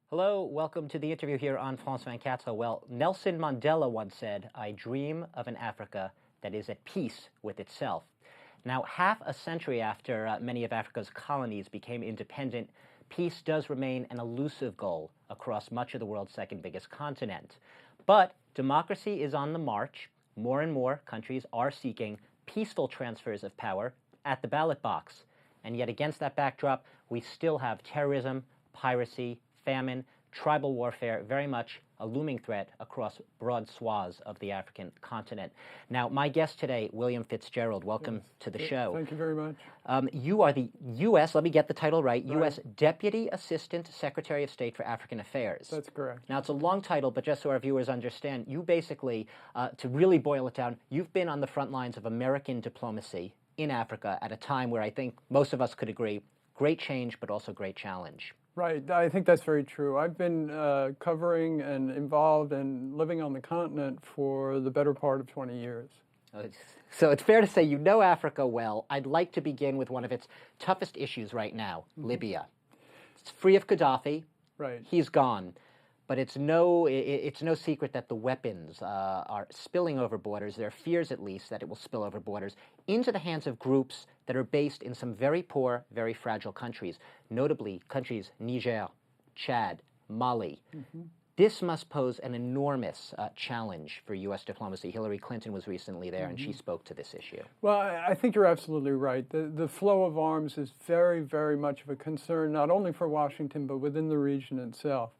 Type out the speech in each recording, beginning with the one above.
Hello, welcome to the interview here on France 24. Well, Nelson Mandela once said, "I dream of an Africa that is at peace with itself." Now, half a century after many of Africa's colonies became independent, peace does remain an elusive goal across much of the world's second biggest continent. But democracy is on the march. More and more countries are seeking peaceful transfers of power at the ballot box. And yet against that backdrop, we still have terrorism, piracy, famine, tribal warfare, very much a looming threat across broad swaths of the African continent. Now, my guest today, William Fitzgerald, welcome to the show. Thank you very much. You are the U.S., let me get the title right, U.S. Deputy Assistant Secretary of State for African Affairs. That's correct. Now, it's a long title, but just so our viewers understand, you basically, to really boil it down, you've been on the front lines of American diplomacy in Africa at a time where I think most of us could agree, great change, but also great challenge. Right, I think that's very true. I've been covering and involved and living on the continent for the better part of 20 years. So it's fair to say you know Africa well. I'd like to begin with one of its toughest issues right now, Libya. It's free of Gaddafi. Right. He's gone. But it's no secret that the weapons are spilling over borders. There are fears, at least, that it will spill over borders into the hands of groups that are based in some very poor, very fragile countries, notably countries Niger, Chad, Mali. This must pose an enormous challenge for U.S. diplomacy. Hillary Clinton was recently there, and she spoke to this issue. Well, I think you're absolutely right. The flow of arms is very, very much of a concern, not only for Washington, but within the region itself.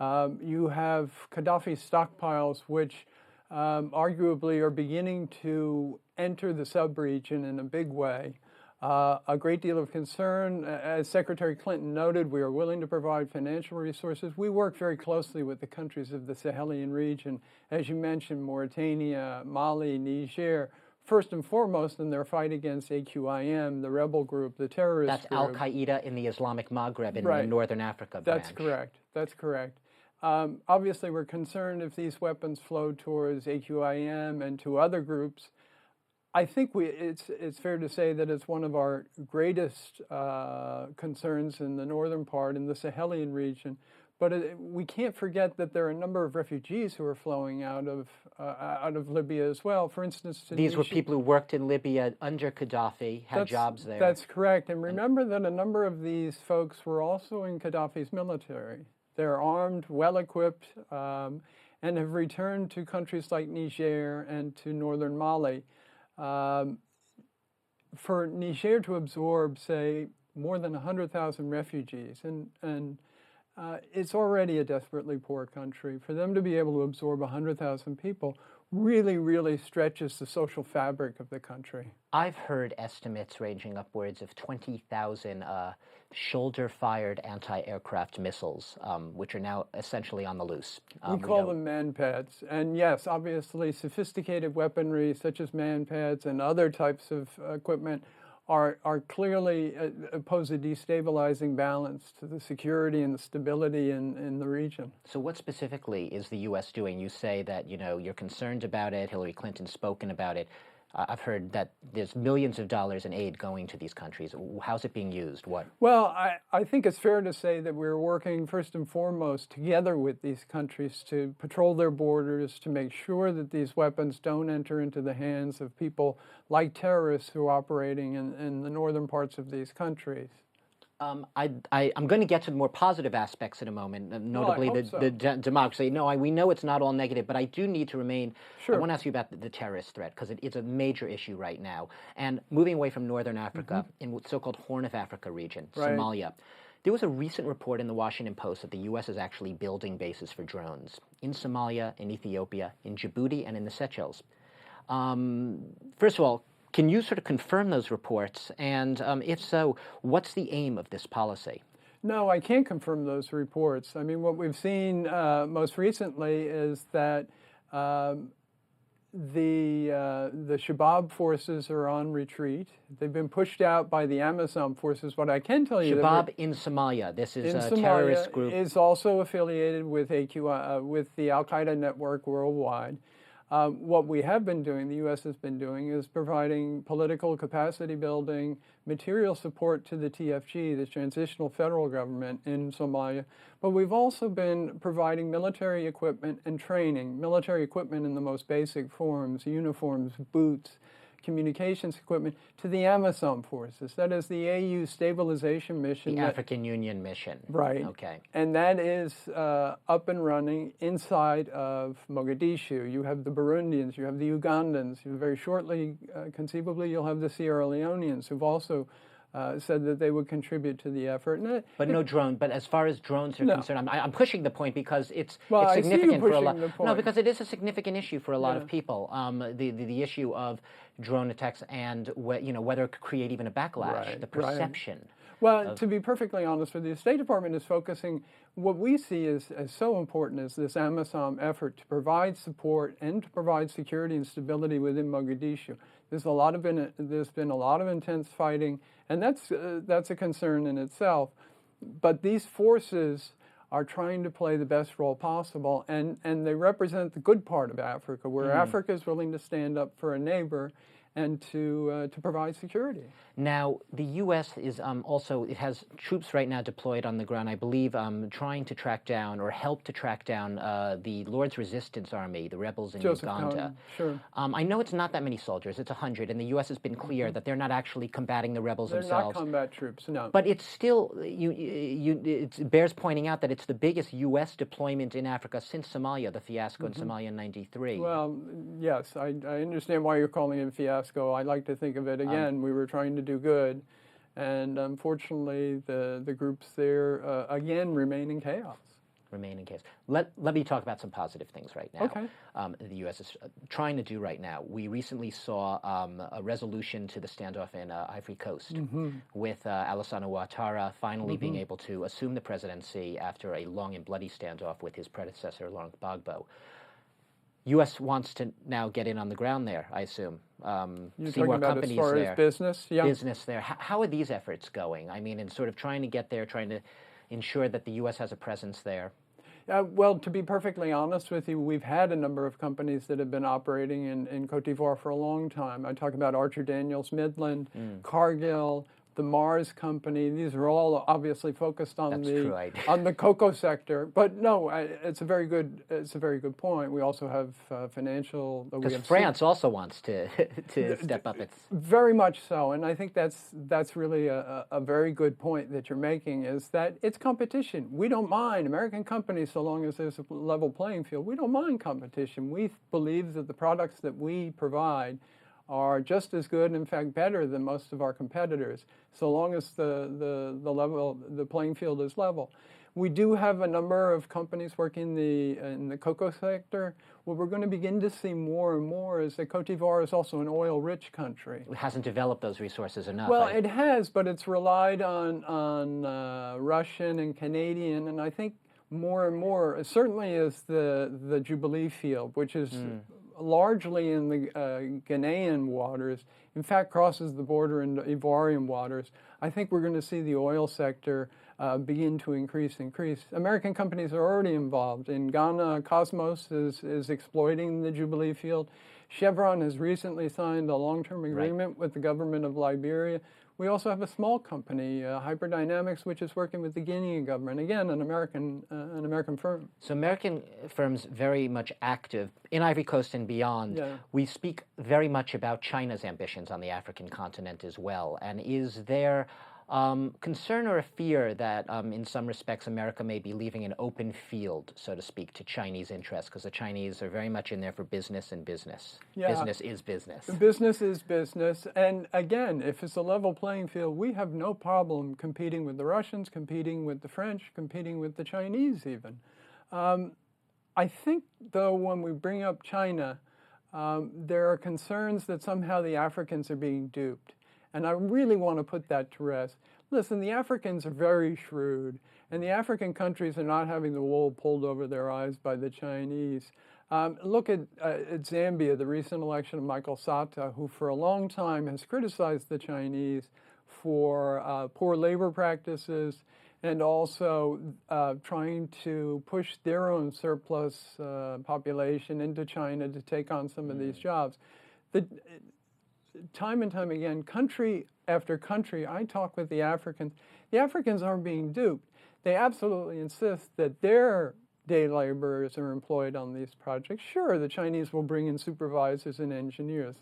You have Gaddafi's stockpiles, which arguably are beginning to enter the sub-region in a big way. A great deal of concern. As Secretary Clinton noted, we are willing to provide financial resources. We work very closely with the countries of the Sahelian region, as you mentioned, Mauritania, Mali, Niger, first and foremost in their fight against AQIM, the rebel group, the terrorist group. That's Al-Qaeda in the Islamic Maghreb in the Northern Africa branch. That's correct. That's correct. Obviously, we're concerned if these weapons flow towards AQIM and to other groups. I think it's fair to say that it's one of our greatest concerns in the northern part, in the Sahelian region. But we can't forget that there are a number of refugees who are flowing out of Libya as well. For instance, these were people who worked in Libya under Gaddafi, had jobs there. That's correct. And remember that a number of these folks were also in Gaddafi's military. They're armed, well-equipped, and have returned to countries like Niger and to northern Mali. For Niger to absorb, say, more than 100,000 refugees, and it's already a desperately poor country. For them to be able to absorb 100,000 people really, really stretches the social fabric of the country. I've heard estimates ranging upwards of 20,000 shoulder-fired anti-aircraft missiles, which are now essentially on the loose. We call them man-pads. And yes, obviously, sophisticated weaponry such as man-pads and other types of equipment are clearly pose a destabilizing balance to the security and the stability in the region. So what specifically is the U.S. doing? You say that, you're concerned about it. Hillary Clinton's spoken about it. I've heard that there's millions of dollars in aid going to these countries. How's it being used? What? Well, I think it's fair to say that we're working first and foremost together with these countries to patrol their borders, to make sure that these weapons don't enter into the hands of people like terrorists who are operating in the northern parts of these countries. I'm going to get to the more positive aspects in a moment, notably the democracy. No, we know it's not all negative, but I do need to remain. Sure. I want to ask you about the terrorist threat, because it's a major issue right now. And moving away from northern Africa, in the so-called Horn of Africa region, Somalia, there was a recent report in the Washington Post that the U.S. is actually building bases for drones in Somalia, in Ethiopia, in Djibouti, and in the Seychelles. First of all, can you sort of confirm those reports? And if so, what's the aim of this policy? No, I can't confirm those reports. I mean, what we've seen most recently is that the Shabab forces are on retreat. They've been pushed out by the Amazon forces. What I can tell you, Shabab in Somalia. This is a terrorist group. Is also affiliated with with the Al Qaeda network worldwide. What we have been doing, the U.S. has been doing, is providing political capacity building, material support to the TFG, the Transitional Federal Government in Somalia. But we've also been providing military equipment and training, military equipment in the most basic forms, uniforms, boots, communications equipment, to the AMISOM forces. That is the AU stabilization mission. The African Union mission. Right. Okay. And that is up and running inside of Mogadishu. You have the Burundians, you have the Ugandans, very shortly, conceivably, you'll have the Sierra Leoneans who've also said that they would contribute to the effort. But no drone. But as far as drones are concerned, I'm pushing the point because it's I significant see you for a lot. pushing the point. No, because it is a significant issue for a lot of people. The issue of drone attacks and whether it could create even a backlash, the perception. Well, to be perfectly honest with you, the State Department is focusing. What we see as so important is this AMISOM effort to provide support and to provide security and stability within Mogadishu. There's been a lot of intense fighting, and that's a concern in itself. But these forces are trying to play the best role possible, and they represent the good part of Africa, where Africa is willing to stand up for a neighbor and to provide security. Now, the U.S. is also, it has troops right now deployed on the ground, I believe, trying to track down or help to track down the Lord's Resistance Army, the rebels in Uganda. Sure. I know it's not that many soldiers, it's 100, and the U.S. has been clear that they're not actually combating the rebels themselves. They're not combat troops, no. But it's still, it bears pointing out that it's the biggest U.S. deployment in Africa since Somalia, the fiasco in Somalia in '93. Well, yes, I understand why you're calling it a fiasco. I like to think of it, again, we were trying to do good, and unfortunately the groups there, again, remain in chaos. Remain in chaos. Let me talk about some positive things right now. Okay. The U.S. is trying to do right now. We recently saw a resolution to the standoff in Ivory Coast with Alassane Ouattara finally being able to assume the presidency after a long and bloody standoff with his predecessor, Laurent Gbagbo. U.S. wants to now get in on the ground there, I assume. You're see talking more about companies as far there. as business? Yeah. Business there. How are these efforts going? I mean, in sort of trying to get there, trying to ensure that the U.S. has a presence there. Well, to be perfectly honest with you, we've had a number of companies that have been operating in Cote d'Ivoire for a long time. I talk about Archer Daniels Midland, Cargill, the Mars Company. These are all obviously focused on the cocoa sector. But no, it's a very good point. We also have financial. Because France also wants to step up its. Very much so, and I think that's really a very good point that you're making. Is that it's competition. We don't mind American companies so long as there's a level playing field. We don't mind competition. We believe that the products that we provide are just as good, in fact, better than most of our competitors, so long as the playing field is level. We do have a number of companies working in the cocoa sector. What we're going to begin to see more and more is that Cote d'Ivoire is also an oil-rich country. It hasn't developed those resources enough. Well, it has, but it's relied on Russian and Canadian, and I think more and more, certainly is the Jubilee field, which is largely in the Ghanaian waters, in fact crosses the border into Ivorian waters. I think we're going to see the oil sector begin to increase. American companies are already involved. In Ghana, Cosmos is exploiting the Jubilee field. Chevron has recently signed a long-term agreement with the government of Liberia. We also have a small company, Hyperdynamics, which is working with the Guinean government. Again, an American firm. So American firms very much active in Ivory Coast and beyond. Yeah. We speak very much about China's ambitions on the African continent as well. And is there concern or a fear that in some respects America may be leaving an open field, so to speak, to Chinese interests? Because the Chinese are very much in there for business and business. Yeah. Business is business. Business is business. And again, if it's a level playing field, we have no problem competing with the Russians, competing with the French, competing with the Chinese even. I think, though, when we bring up China, there are concerns that somehow the Africans are being duped. And I really want to put that to rest. Listen, the Africans are very shrewd, and the African countries are not having the wool pulled over their eyes by the Chinese. Look at Zambia, the recent election of Michael Sata, who for a long time has criticized the Chinese for poor labor practices and also trying to push their own surplus population into China to take on some of these jobs. Time and time again, country after country, I talk with the Africans. The Africans aren't being duped. They absolutely insist that their day laborers are employed on these projects. Sure, the Chinese will bring in supervisors and engineers.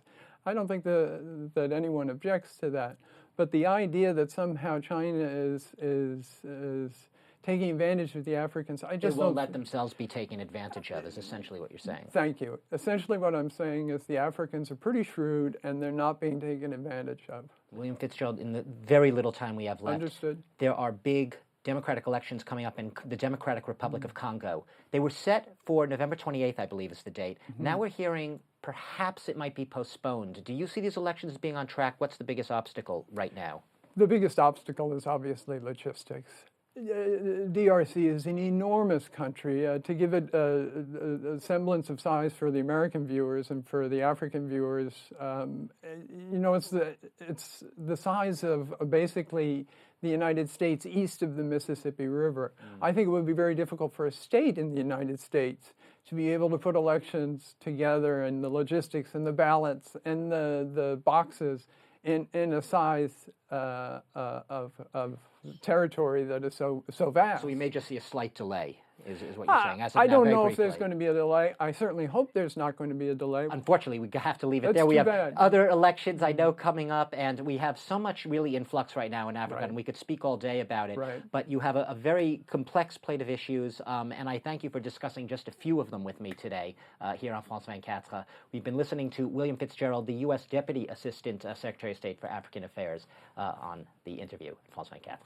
I don't think that anyone objects to that. But the idea that somehow China is taking advantage of the Africans, I just They won't don't let themselves be taken advantage of, is essentially what you're saying. Thank you. Essentially what I'm saying is the Africans are pretty shrewd and they're not being taken advantage of. William Fitzgerald, in the very little time we have left, Understood. There are big democratic elections coming up in the Democratic Republic of Congo. They were set for November 28th, I believe is the date. Now we're hearing perhaps it might be postponed. Do you see these elections being on track? What's the biggest obstacle right now? The biggest obstacle is obviously logistics. DRC is an enormous country. To give it a semblance of size for the American viewers and for the African viewers, it's the size of basically the United States east of the Mississippi River. I think it would be very difficult for a state in the United States to be able to put elections together and the logistics and the ballots and the boxes in a size of territory that is so vast. So we may just see a slight delay, is what you're saying. As of I now, don't very know if there's briefly. going to be a delay. I certainly hope there's not going to be a delay. Unfortunately, we have to leave it That's there. We too have bad. other elections I know coming up, and we have so much really in flux right now in Africa, Right. and we could speak all day about it. Right. But you have a very complex plate of issues, and I thank you for discussing just a few of them with me today here on France 24. We've been listening to William Fitzgerald, the U.S. Deputy Assistant Secretary of State for African Affairs, on the interview at France 24.